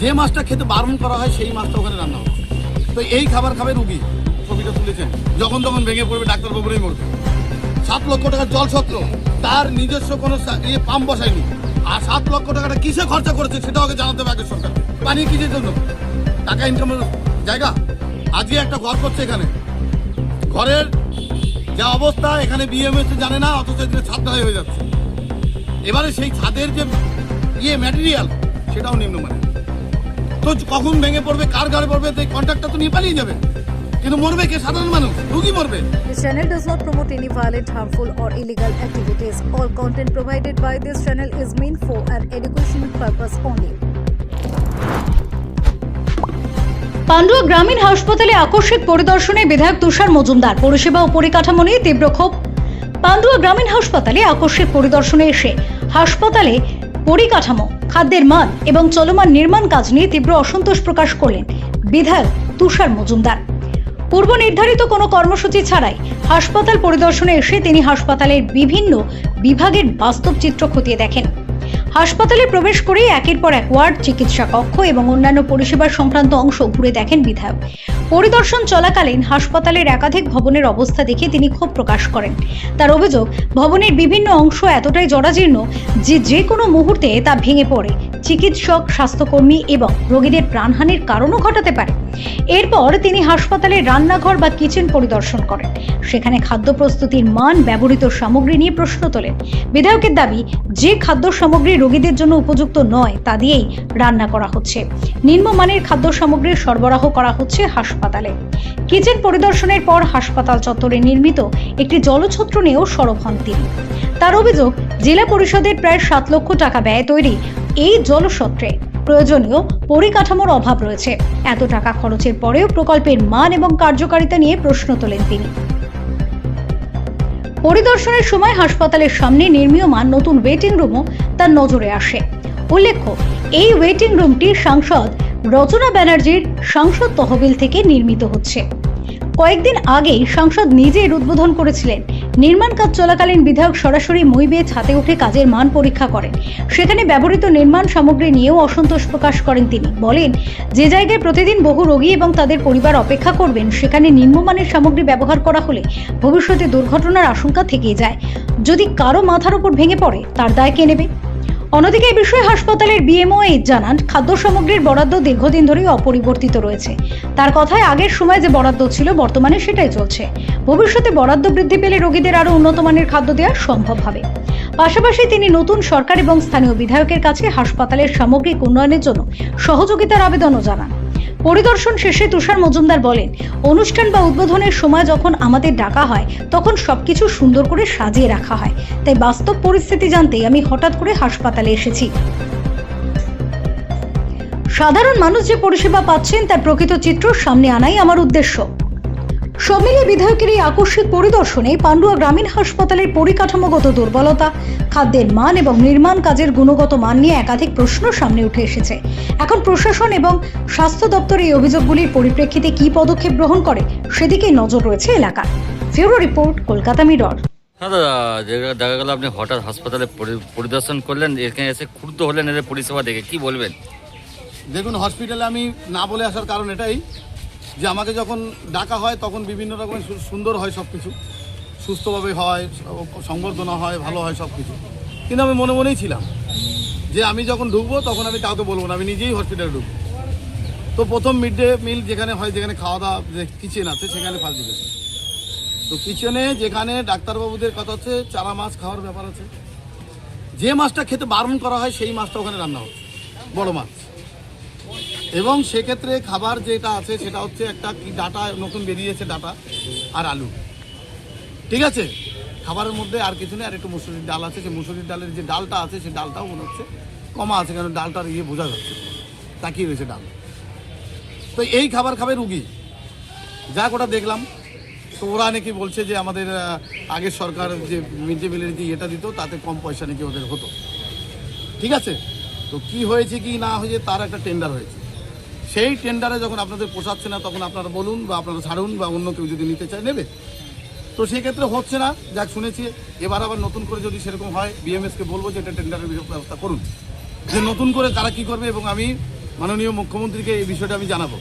যে মাছটা খেতে বারণ করা হয় সেই মাছটা ওখানে রান্না হবে। তো এই খাবার খাবে রুগী, ছবিটা তুলেছেন, যখন তখন ভেঙে পড়বে, ডাক্তারবাবুরাই মরবে। 7 লক্ষ টাকার জল সত্র, তার নিজস্ব কোনো পাম্প বসায়নি। আর 7 লক্ষ টাকাটা কিসে খরচা করেছে সেটা ওকে জানাতে হবে আগে সরকার। পানি কিসের জন্য? টাকা ইনকামের জায়গা। আজকে একটা ঘর করছে, এখানে ঘরের যা অবস্থা, এখানে বিএমএস জানে না, অথচ এখানে ছাদ ঢালাই হয়ে যাচ্ছে। এবারে সেই ছাদের যে ম্যাটেরিয়াল সেটাও নিম্নমানের। তো কখন ভেঙে পড়বে, কার ঘরে পড়বে, এই কন্ট্রাক্টটা তো নিয়ে পালিয়ে যাবে, কিন্তু মরবে কে? সাধারণ মানুষ, রুগী মরবে। This channel does not promote any violent, harmful, or illegal activities. All content provided by this channel is meant for an educational purpose only. Pandua গ্রামীণ হাসপাতালে আকস্মিক পরিদর্শনে বিধায়ক তুষার মজুমদার। পরিষেবা ও পরিকাঠামো নিয়ে তীব্র ক্ষোভ। পান্ডুয়া গ্রামীণ হাসপাতালে আকস্মিক পরিদর্শনে এসে হাসপাতালে পরিকাঠামো, খাদ্যের মান এবং চলমান নির্মাণ কাজ নিয়ে তীব্র অসন্তোষ প্রকাশ করলেন বিধায়ক তুষার মজুমদার। পূর্ব নির্ধারিত কোনো কর্মসূচি ছাড়াই হাসপাতাল পরিদর্শনে এসে তিনি হাসপাতালের বিভিন্ন বিভাগের বাস্তব চিত্র খতিয়ে দেখেন। হাসপাতালে প্রবেশ করেই একের পর এক ওয়ার্ড, চিকিৎসা কক্ষ এবং অন্যান্য পরিষেবা সংক্রান্ত অংশ ঘুরে দেখেন বিধায়ক। পরিদর্শন চলাকালীন হাসপাতালের একাধিক ভবনের অবস্থা দেখে তিনি ক্ষোভ প্রকাশ করেন। তার অভিযোগ, ভবনের বিভিন্ন অংশ এতটাই জরাজীর্ণ যে কোনো মুহূর্তে তা ভেঙে পড়ে চিকিৎসক, স্বাস্থ্যকর্মী এবং রোগীদের প্রাণহানির কারণও ঘটাতে পারে। এরপর তিনি হাসপাতালের রান্নাঘর বা কিচেন পরিদর্শন করেন। সেখানে খাদ্য প্রস্তুতির মান, ব্যবহৃত সামগ্রী নিয়ে প্রশ্ন তোলেন। বিধায়কের দাবি, যে খাদ্য সামগ্রী রোগীদের জন্য উপযুক্ত নয় তা দিয়েই রান্না করা হচ্ছে। নিম্নমানের খাদ্য সামগ্রীর সরবরাহ করা হচ্ছে হাসপাতালে। কিচেন পরিদর্শনের পর হাসপাতাল চত্বরে নির্মিত একটি জলছত্র নিয়েও সরব হন তিনি। তার অভিযোগ, জেলা পরিষদের প্রায় 7 লক্ষ টাকা ব্যয়ে তৈরি এই জলছত্রে প্রয়োজনীয় পরিকাঠামোর অভাব রয়েছে। এত টাকা খরচের পরেও প্রকল্পের মান এবং কার্যকারিতা নিয়ে প্রশ্ন তোলেন তিনি। পরিদর্শনের সময় হাসপাতালের সামনে নির্মীয়মান নতুন ওয়েটিং রুমও তার নজরে আসে। উল্লেখ্য, এই ওয়েটিং রুমটি সাংসদ রচনা ব্যানার্জির সাংসদ তহবিল থেকে নির্মিত হচ্ছে। কয়েকদিন আগেই সাংসদ নিজে এর উদ্বোধন করেছিলেন। নির্মাণ কাজ চলাকালীন বিধায়ক সরাসরি মই বেয়ে ছাদে উঠে কাজের মান পরীক্ষা করেন। সেখানে ব্যবহৃত নির্মাণ সামগ্রী নিয়েও অসন্তোষ প্রকাশ করেন তিনি। বলেন, যে জায়গায় প্রতিদিন বহু রোগী এবং তাদের পরিবার অপেক্ষা করবেন, সেখানে নিম্নমানের সামগ্রী ব্যবহার করা হলে ভবিষ্যতে দুর্ঘটনার আশঙ্কা থেকেই যায়। যদি কারো মাথার উপর ভেঙে পড়ে, তার দায় কে নেবে? অন্যদিকে এই বিষয়ে হাসপাতালের বিএমও জানান, খাদ্য সামগ্রীর বরাদ্দ দীর্ঘদিন ধরেই অপরিবর্তিত রয়েছে। তার কথায়, আগের সময় যে বরাদ্দ ছিল বর্তমানে সেটাই চলছে। ভবিষ্যতে বরাদ্দ বৃদ্ধি পেলে রোগীদের আরো উন্নত মানের খাদ্য দেওয়া সম্ভব হবে। পাশাপাশি তিনি নতুন সরকার এবং স্থানীয় বিধায়কের কাছে হাসপাতালের সামগ্রিক উন্নয়নের জন্য সহযোগিতার আবেদনও জানান। পরিদর্শন শেষে তুষার মজুমদার বলেন, অনুষ্ঠান বা উদ্বোধনের সময় যখন আমাদের ডাকা হয় তখন সবকিছু সুন্দর করে সাজিয়ে রাখা হয়। তাই বাস্তব পরিস্থিতি জানতেই আমি হঠাৎ করে হাসপাতালে এসেছি। সাধারণ মানুষ যে পরিষেবা পাচ্ছেন তার প্রকৃত চিত্র সামনে আনাই আমার উদ্দেশ্য। সব মিলিয়ে বিধায়কের এই আকস্মিক পরিদর্শনে পান্ডুয়া গ্রামীণ হাসপাতালের পরিকাঠামোগত দুর্বলতা, খাদ্যের মান এবং নির্মাণ কাজের গুণগত মান নিয়ে একাধিক প্রশ্ন সামনে উঠে এসেছে। এখন প্রশাসন এবং স্বাস্থ্য দপ্তর এই অভিযোগগুলির পরিপ্রেক্ষিতে কি পদক্ষেপ গ্রহণ করে সেদিকেই নজর রয়েছে এলাকার। Bureau report, Kolkata mirror. দেখা গেল আপনি হঠাৎ হাসপাতালে পরিদর্শন করলেন, এখানে এসে ক্ষুব্ধ হলেন এদের পরিষেবা দেখে, কি বলবেন? দেখুন, হসপিটালে আমি না বলে আসার কারণ এটাই যে আমাকে যখন ডাকা হয় তখন বিভিন্ন রকমের সুন্দর হয়, সব কিছু সুস্থভাবে হয়, সংবর্ধনা হয়, ভালো হয় সব কিছু। কিন্তু আমি মনে মনেই ছিলাম যে আমি যখন ঢুকবো তখন আমি কাউকে বলবো না, আমি নিজেই হসপিটালে ঢুকবো। তো প্রথম মিড ডে মিল যেখানে হয়, যেখানে খাওয়া দাওয়া, যে কিচেন আছে সেখানে ফার্স্ট ঢুকেছে। তো কিচেনে যেখানে ডাক্তারবাবুদের কথা হচ্ছে চারা মাছ খাওয়ার ব্যাপার আছে, যে মাছটা খেতে বারণ করা হয় সেই মাছটা ওখানে রান্না হচ্ছে, বড় মাছ। এবং সেক্ষেত্রে খাবার যেটা আছে সেটা হচ্ছে একটা কি ডাটা নতুন বেরিয়েছে, ডাটা আর আলু, ঠিক আছে। খাবারের মধ্যে আর কিছু নেই, আর একটু মুসুরির ডাল আছে। সেই মুসুরির ডালের যে ডালটা আছে সেই ডালটাও মনে হচ্ছে কমা আছে, কারণ ডালটার বোঝা যাচ্ছে, তাকিয়ে রয়েছে ডাল। তো এই খাবার খাবে রুগী, যা ওটা দেখলাম। তো ওরা নাকি বলছে যে আমাদের আগের সরকার যে মিড ডে মিলের যে ইয়েটা দিত তাতে কম পয়সা নাকি ওদের হতো, ঠিক আছে। তো কি হয়েছে কি না হয়েছে তার একটা টেন্ডার হয়েছে। সেই টেন্ডারে যখন আপনাদের পোষাচ্ছে না তখন আপনারা বলুন বা আপনারা ছাড়ুন, বা অন্য কেউ যদি নিতে চায় নেবে। তো সেই ক্ষেত্রে হচ্ছে না, যাক শুনেছি। এবার আবার নতুন করে যদি সেরকম হয় বিএমএসকে বলবো যে এটা টেন্ডারের ব্যবস্থা করুন, যে নতুন করে তারা কী করবে। এবং আমি মাননীয় মুখ্যমন্ত্রীকে এই বিষয়টা আমি জানাবো।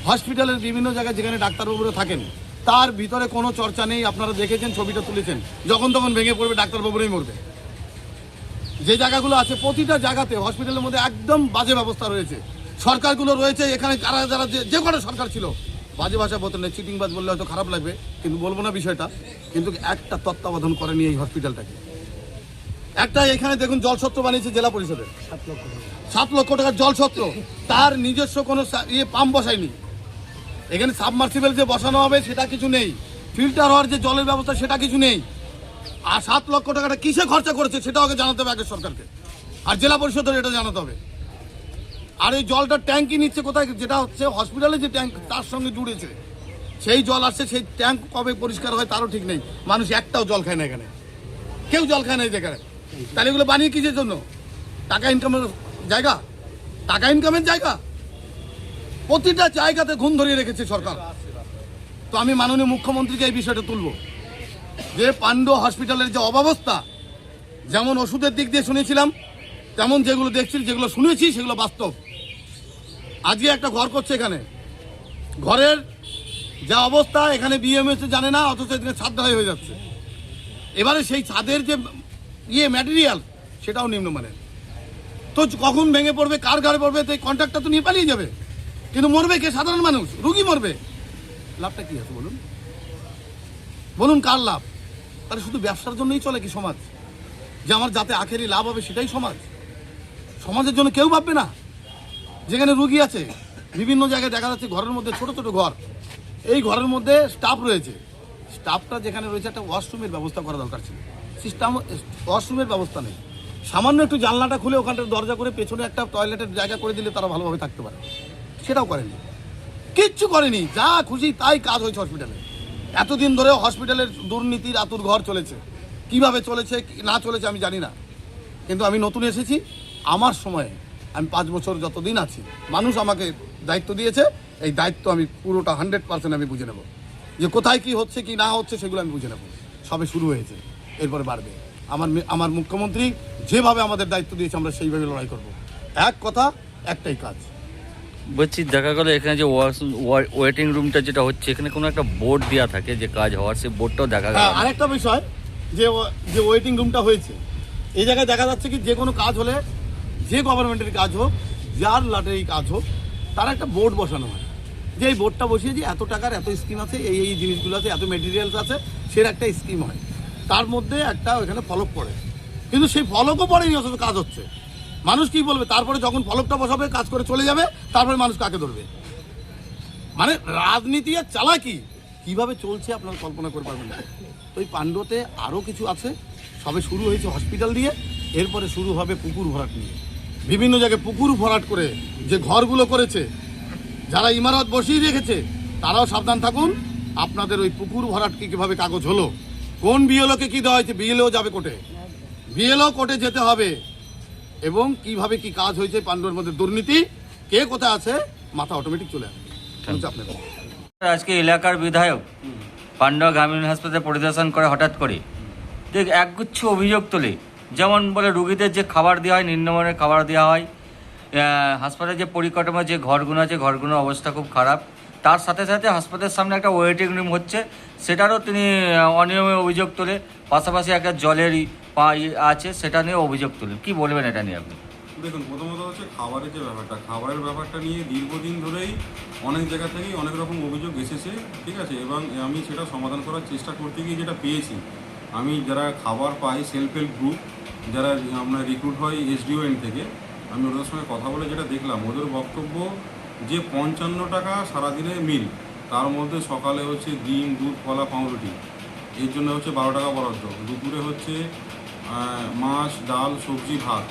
হসপিটালের বিভিন্ন জায়গায় যেখানে ডাক্তারবাবুরা থাকেন তার ভিতরে কোনো চর্চা নেই। আপনারা দেখেছেন, ছবিটা তুলেছেন, যখন তখন ভেঙে পড়বে, ডাক্তারবাবুরাই মরবে। যে জায়গাগুলো আছে প্রতিটা জায়গাতে হসপিটালের মধ্যে একদম বাজে ব্যবস্থা রয়েছে। সরকারগুলো রয়েছে এখানে, কারা যারা যে কটা সরকার ছিল, বাজে ভাষা বলতে নেই, চিটিংবাজ বললে হয়তো খারাপ লাগবে, কিন্তু বলবো না বিষয়টা, কিন্তু একটা তত্ত্বাবধান করেনি এই হসপিটালটাকে। একটা এখানে দেখুন জলছত্র বানিয়েছে জেলা পরিষদের, 7 লক্ষ টাকার জলছত্র, তার নিজস্ব কোনো পাম্প বসায়নি। এখানে সাবমার্সিবল যে বসানো হবে সেটা কিছু নেই, ফিল্টার হওয়ার যে জলের ব্যবস্থা সেটা কিছু নেই। আর 7 লক্ষ টাকাটা কিসে খরচা করেছে সেটা আগে জানাতে হবে আগে সরকারকে, আর জেলা পরিষদের এটা জানাতে হবে। আর এই জলটা ট্যাঙ্কি নিচ্ছে কোথায়, যেটা হচ্ছে হসপিটালে যে ট্যাঙ্ক তার সঙ্গে জুড়েছে, সেই জল আসছে, সেই ট্যাঙ্ক কবে পরিষ্কার হয় তারও ঠিক নেই। মানুষ একটাও জল খায় না এখানে, কেউ জল খায় না এই জায়গায়। তাহলে এগুলো বানিয়ে কিসের জন্য? টাকা ইনকামের জায়গা, টাকা ইনকামের জায়গা। প্রতিটা জায়গাতে ঘুম ধরিয়ে রেখেছে সরকার। তো আমি মাননীয় মুখ্যমন্ত্রীকে এই বিষয়টা তুলব যে পান্ডু হসপিটালের যে অব্যবস্থা, যেমন ওষুধের দিক দিয়ে শুনেছিলাম, তেমন যেগুলো দেখছি, যেগুলো শুনেছি সেগুলো বাস্তব। আজকে একটা ঘর করছে এখানে, ঘরের যা অবস্থা এখানে বিএমএস জানে না, অথচ এখানে ছাদ ঢালাই হয়ে যাচ্ছে। এবারে সেই ছাদের যে ম্যাটেরিয়াল সেটাও নিম্নমানের। তো কখন ভেঙে পড়বে, কার ঘরে পড়বে, তো এই কন্ট্রাক্টটা তো নিয়ে পালিয়ে যাবে। কিন্তু মরবে কে? সাধারণ মানুষ, রুগী মরবে। লাভটা কি আছে বলুন? বলুন কার লাভ? তাহলে শুধু ব্যবসার জন্যই চলে কি সমাজ? যে আমার যাতে আখেরি লাভ হবে সেটাই সমাজ? সমাজের জন্য কেউ ভাববে না? যেখানে রুগী আছে বিভিন্ন জায়গায় দেখা যাচ্ছে ঘরের মধ্যে ছোট ছোট ঘর, এই ঘরের মধ্যে স্টাফ রয়েছে, স্টাফটা যেখানে রয়েছে একটা ওয়াশরুমের ব্যবস্থা করা দরকার ছিল, সিস্টেম ওয়াশরুমের ব্যবস্থা নেই। সামান্য একটু জানলাটা খুলে ওখানটার দরজা করে পেছনে একটা টয়লেটের জায়গা করে দিলে তারা ভালোভাবে থাকতে পারে, সেটাও করেনি, কিচ্ছু করেনি। যা খুশি তাই কাজ হয়েছে হসপিটালে। এতদিন ধরে হসপিটালের দুর্নীতির আতুর ঘর চলেছে, কিভাবে চলেছে না চলেছে আমি জানি না, কিন্তু আমি নতুন এসেছি, আমার সময়ে আমি 5 বছর যতদিন আছি, মানুষ আমাকে দায়িত্ব দিয়েছে, এই দায়িত্ব আমি পুরোটা 100% আমি বুঝে নেব, যে কোথায় কি হচ্ছে কি না হচ্ছে সেগুলো আমি বুঝে নেব। সবে শুরু হয়েছে, এরপরে বাড়বে। আমার মুখ্যমন্ত্রী যেভাবে আমাদের দায়িত্ব দিয়েছে আমরা সেইভাবে লড়াই করব। এক কথা, একটাই কাজ। বলছি দেখা গেল এখানে যে ওয়েটিং রুমটা যেটা হচ্ছে, এখানে কোনো একটা বোর্ড দেওয়া থাকে যে কাজ হওয়ার, সেই বোর্ডটাও দেখা গেল। আরেকটা বিষয়, যে ওয়েটিং রুমটা হয়েছে এই জায়গায় দেখা যাচ্ছে কি, যে কোনো কাজ হলে, যে গভর্নমেন্টের কাজ হোক, যার লটারি কাজ হোক, তার একটা বোর্ড বসানো হয়, যে এই বোর্ডটা বসিয়ে যে এত টাকার এত স্কিম আছে, এই জিনিসগুলো আছে, এত মেটেরিয়ালস আছে, সের একটা স্কিম হয়, তার মধ্যে একটা ওইখানে ফলক পড়ে। কিন্তু সেই ফলকও পড়েনি, অথচ কাজ হচ্ছে। মানুষ কি বলবে? তারপরে যখন ফলকটা বসাবে, কাজ করে চলে যাবে, তারপরে মানুষ কাকে ধরবে? মানে রাজনীতি আর চালাকি কিভাবে চলছে আপনারা কল্পনা করে পারবেন না। তো এই পাণ্ডুতে আরও কিছু আছে, সবে শুরু হয়েছে হসপিটাল দিয়ে, এরপরে শুরু হবে পুকুর ভরাট নিয়ে। বিভিন্ন জায়গায় পুকুর ভরাট করে যে ঘরগুলো করেছে, যারা ইমারত বসিয়ে রেখেছে, তারাও সাবধান থাকুন। আপনাদের ওই পুকুর ভরাটকে কীভাবে কাগজ হলো, কোন বিএলওকে কী দেওয়া হয়েছে, বিএলও যাবে কোর্টে, বিএলও কোর্টে যেতে হবে, এবং কিভাবে কি কাজ হয়েছে, পাণ্ডুর মধ্যে দুর্নীতি কে কোথায় আছে, মাথা অটোমেটিক চলে আসবে। আপনাদের আজকে এলাকার বিধায়ক পান্ডুয়া গ্রামীণ হাসপাতালে পরিদর্শন করে হঠাৎ করে দেখ একগুচ্ছ অভিযোগ তোলে। যেমন বলে রুগীদের যে খাবার দেওয়া হয়, নিম্নমানের খাবার দেওয়া হয়, হাসপাতালের যে পরিকাঠামো, যে ঘরগুলো আছে, ঘরগুলোর অবস্থা খুব খারাপ। তার সাথে সাথে হাসপাতালের সামনে একটা ওয়েটিং রুম হচ্ছে, সেটারও তিনি অনিয়মের অভিযোগ তোলে। পাশাপাশি একটা জলের আছে, সেটা নিয়ে অভিযোগ তোলেন। কি বলবেন এটা নিয়ে আপনি? দেখুন, প্রথমত হচ্ছে খাবারের যে ব্যাপারটা, খাবারের ব্যাপারটা নিয়ে দীর্ঘদিন ধরেই অনেক জায়গা থেকেই অনেক রকম অভিযোগ এসেছে, ঠিক আছে, এবং আমি সেটা সমাধান করার চেষ্টা করতে গিয়ে যেটা পেয়েছি, আমি যারা খাবার পাই, সেলফ হেল্প গ্রুপ যারা আমরা রিক্রুট হয় SDON থেকে, আমি ওদের সঙ্গে কথা বলে যেটা দেখলাম, ওদের বক্তব্য যে 55 টাকা সারাদিনের মিল, তার মধ্যে সকালে হচ্ছে ডিম, দুধ, কলা, পাউরুটি, এর জন্য হচ্ছে 12 টাকা বরাদ্দ, দুপুরে হচ্ছে মাছ, ডাল, সবজি, ভাত,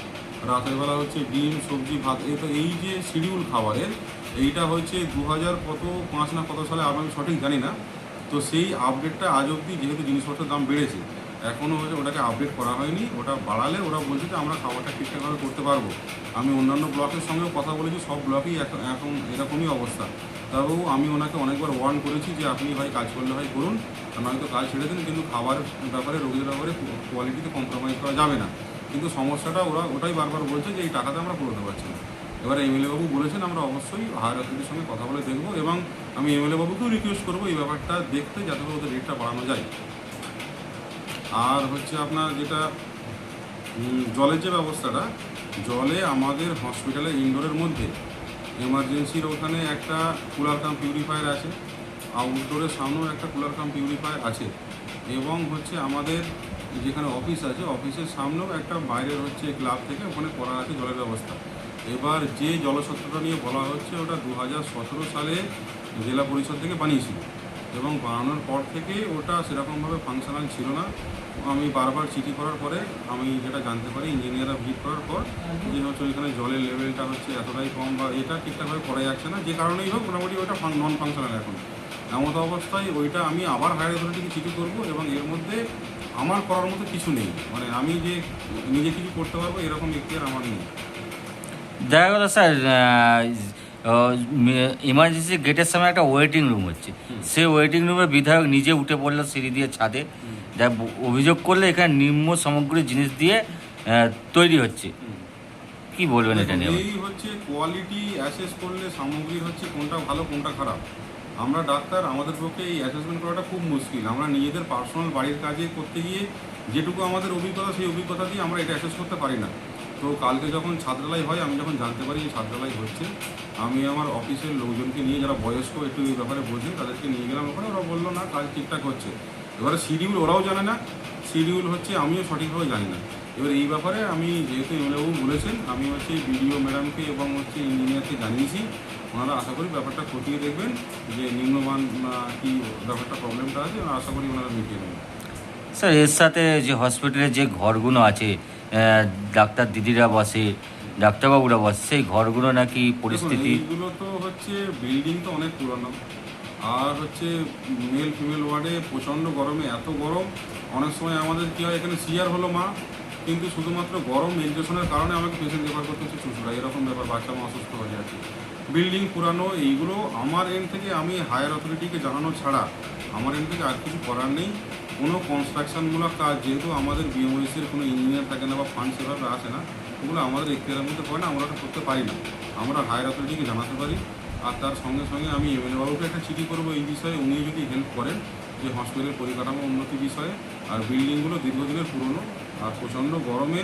রাতের বেলা হচ্ছে ডিম, সবজি, ভাত। এই যে শিডিউল খাবারের, এইটা হচ্ছে 2005 না কত সালে, আমি সঠিক জানি না। তো সেই আপডেটটা আজ অবধি, যেহেতু জিনিসপত্রের দাম বেড়েছে, এখনও হচ্ছে ওটাকে আপডেট করা হয়নি। ওটা বাড়ালে ওরা বলছে যে আমরা খাবারটা ঠিকঠাকভাবে করতে পারবো। আমি অন্যান্য ব্লকের সঙ্গেও কথা বলেছি, সব ব্লকেই এখন এরকমই অবস্থা। তাও আমি ওনাকে অনেকবার ওয়ার্ন করেছি যে আপনি ভাই কাজ করলে ভাই করুন, নয়তো কাজ ছেড়ে দিন, কিন্তু খাবারের ব্যাপারে, রোগীদের ব্যাপারে কোয়ালিটিতে কম্প্রোমাইজ করা যাবে না। কিন্তু সমস্যাটা ওটাই বারবার বলছে যে এই টাকাতে আমরা করতে পারছি না। এবারে এমএলএ বাবু বলেছেন আমরা অবশ্যই হায়ার অথরিটির সঙ্গে কথা বলে দেখবো, এবং আমি এমএলএ বাবুকেও রিকোয়েস্ট করবো এই ব্যাপারটা দেখতে, যাতে করে ওদের রেটটা বাড়ানো যায়। আর হচ্ছে আপনার যেটা জলের যে ব্যবস্থাটা, জলে আমাদের হসপিটালে ইনডোরের মধ্যে এমার্জেন্সির ওখানে একটা কুলার কাম পিউরিফায়ার আছে, আউটডোরের সামনেও একটা কুলার কাম পিউরিফায়ার আছে, এবং হচ্ছে আমাদের যেখানে অফিস আছে অফিসের সামনেও একটা বাইরের হচ্ছে ক্লাব থেকে ওখানে করা আছে জলের ব্যবস্থা। এবার যে জলসত্রটা নিয়ে বলা হচ্ছে ওটা 2017 সালে জেলা পরিষদ থেকে বানিয়েছিল, এবং বানানোর পর থেকে ওটা সেরকমভাবে ফাংশনাল ছিল না। আমি বারবার চিঠি করার পরে আমি যেটা জানতে পারি ইঞ্জিনিয়াররা ভিজিট করার পর, যে হচ্ছে ওইখানে জলের লেভেলটা হচ্ছে এতটাই কম বা এটা ঠিকঠাকভাবে করা যাচ্ছে না, যে কারণেই হোক মোটামুটি ওটা নন ফাংশনাল এখন। এমত অবস্থায় ওইটা আমি আবার হায়ার অথরিটিকে চিঠি করবো, এবং এর মধ্যে আমার করার মতো কিছু নেই, মানে আমি যে নিজে কিছু করতে পারবো এরকম এখতিয়ার আমার নেই। দেখা গেল স্যার ইমার্জেন্সি গেটের সামনে একটা ওয়েটিং রুম হচ্ছে, সেই ওয়েটিং রুমে বিধায়ক নিজে উঠে পড়লো সিঁড়ি দিয়ে ছাদে, যা অভিযোগ করলে এখানে নিম্ন সামগ্রী জিনিস দিয়ে তৈরি হচ্ছে। কি বলবেন এটা নিয়ে? এই হচ্ছে কোয়ালিটি অ্যাসেস করলে সামগ্রীর হচ্ছে কোনটা ভালো কোনটা খারাপ। আমরা ডাক্তার, আমাদের পক্ষে এই অ্যাসেসমেন্ট করাটা খুব মুশকিল। আমরা নিজেদের পার্সোনাল বাড়ির কাজে করতে গিয়ে যেটুকু আমাদের অভিজ্ঞতা, সেই অভিজ্ঞতা দিয়ে আমরা এটা অ্যাসেস করতে পারি না। তো কালকে যখন ছাত্রালয় হয়, আমি যখন জানতে পারি এই ছাত্রালয় হচ্ছে, আমি আমার অফিসের লোকজনকে নিয়ে, যারা বয়স্ক একটু এই ব্যাপারে বোঝে, তাদেরকে নিয়ে গেলাম ওখানে। ওরা বললো না, কাজ ঠিকঠাক হচ্ছে। এবারে শিডিউল ওরাও জানে না, শিডিউল হচ্ছে আমিও সঠিকভাবে জানি না। এবার এই ব্যাপারে আমি যেহেতু এমএলএবাবু বলেছেন, আমি হচ্ছে বিডিও ম্যাডামকে এবং হচ্ছে ইঞ্জিনিয়ারকে জানিয়েছি। ওনারা আশা করি ব্যাপারটা খতিয়ে দেখবেন যে নিম্নমান কি ব্যাপারটা প্রবলেমটা আছে, আশা করি ওনারা মিটিয়ে নেবেন। স্যার এর সাথে যে হসপিটালে যে ঘরগুলো আছে, ডাক্তার দিদিরা বসে, ডাক্তারবাবুরা বসে, সেই ঘরগুলো নাকি পরিস্থিতি, এইগুলো তো হচ্ছে বিল্ডিং তো অনেক পুরনো, আর হচ্ছে মেল ফিমেল ওয়ার্ডে প্রচণ্ড গরমে, এত গরম অনেক সময় আমাদের কী হয়, এখানে সিআর হলো মা, কিন্তু শুধুমাত্র গরম ভেন্টিলেশনের কারণে আমাকে পেশেন্ট রেফার করতে হচ্ছে চুচুড়া, এরকম ব্যাপার, বাচ্চা মা অসুস্থ হয়ে যাচ্ছে। বিল্ডিং পুরানো, এইগুলো আমার এন্ড থেকে আমি হায়ার অথরিটিকে জানানো ছাড়া আমার এন্ড থেকে আর কিছু করার নেই। কোনো কনস্ট্রাকশনমূলক কাজ, যেহেতু আমাদের বিএমওএসির কোনো ইঞ্জিনিয়ার থাকে না বা ফান্ড সেভাবে আসে না, ওগুলো আমাদের এখতিয়ারের মধ্যে পড়ে না, আমরা ওটা করতে পারি না। আমরা হায়ার অথরিটিকে জানাতে পারি, আর তার সঙ্গে সঙ্গে আমি এমএলএ বাবুকে একটা চিঠি করবো এই বিষয়ে, উনি যদি হেল্প করেন যে হসপিটালের পরিকাঠামো উন্নতি বিষয়ে। আর বিল্ডিংগুলো দীর্ঘদিনের পুরনো, আর প্রচণ্ড গরমে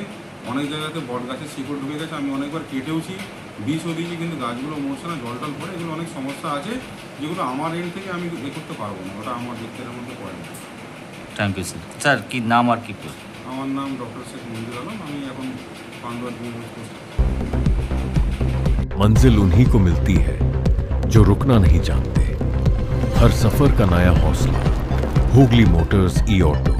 অনেক জায়গাতে বট গাছের শিকড় ঢুকে গেছে, আমি অনেকবার কেটেওছি, বিষও দিয়েছি, কিন্তু গাছগুলো মরছে না, জল টল পড়ে, এগুলো অনেক সমস্যা আছে যেগুলো আমার এন্ড থেকে আমি এ করতে পারবো না, ওটা আমার এখতিয়ারের মধ্যে পড়ে না। Thank you sir. স্যার কি নাম আর কি পোস্ট? আমার নাম ডক্টর শেখ মঞ্জুর আলম, আমি এখন পান্ডুয়ার পোস্ট। मंजिल उन्हीं को मिलती है जो रुकना नहीं जानते। हर सफर का नया हौसला, Hooghly Motors E auto.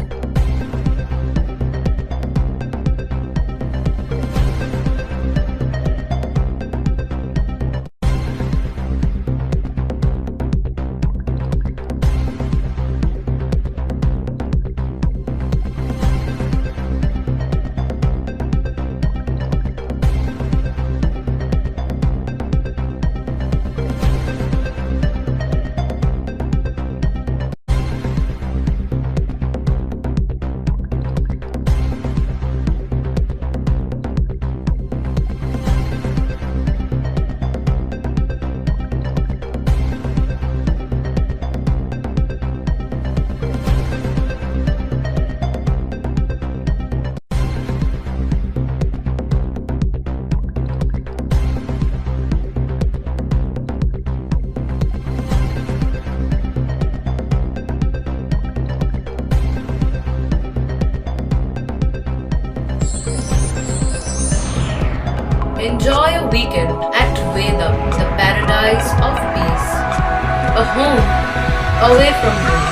Enjoy a weekend at Vedam, the paradise of peace. A home away from home.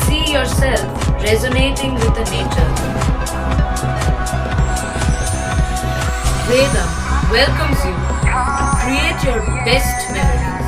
See yourself resonating with the nature. Vedam welcomes you to create your best memories.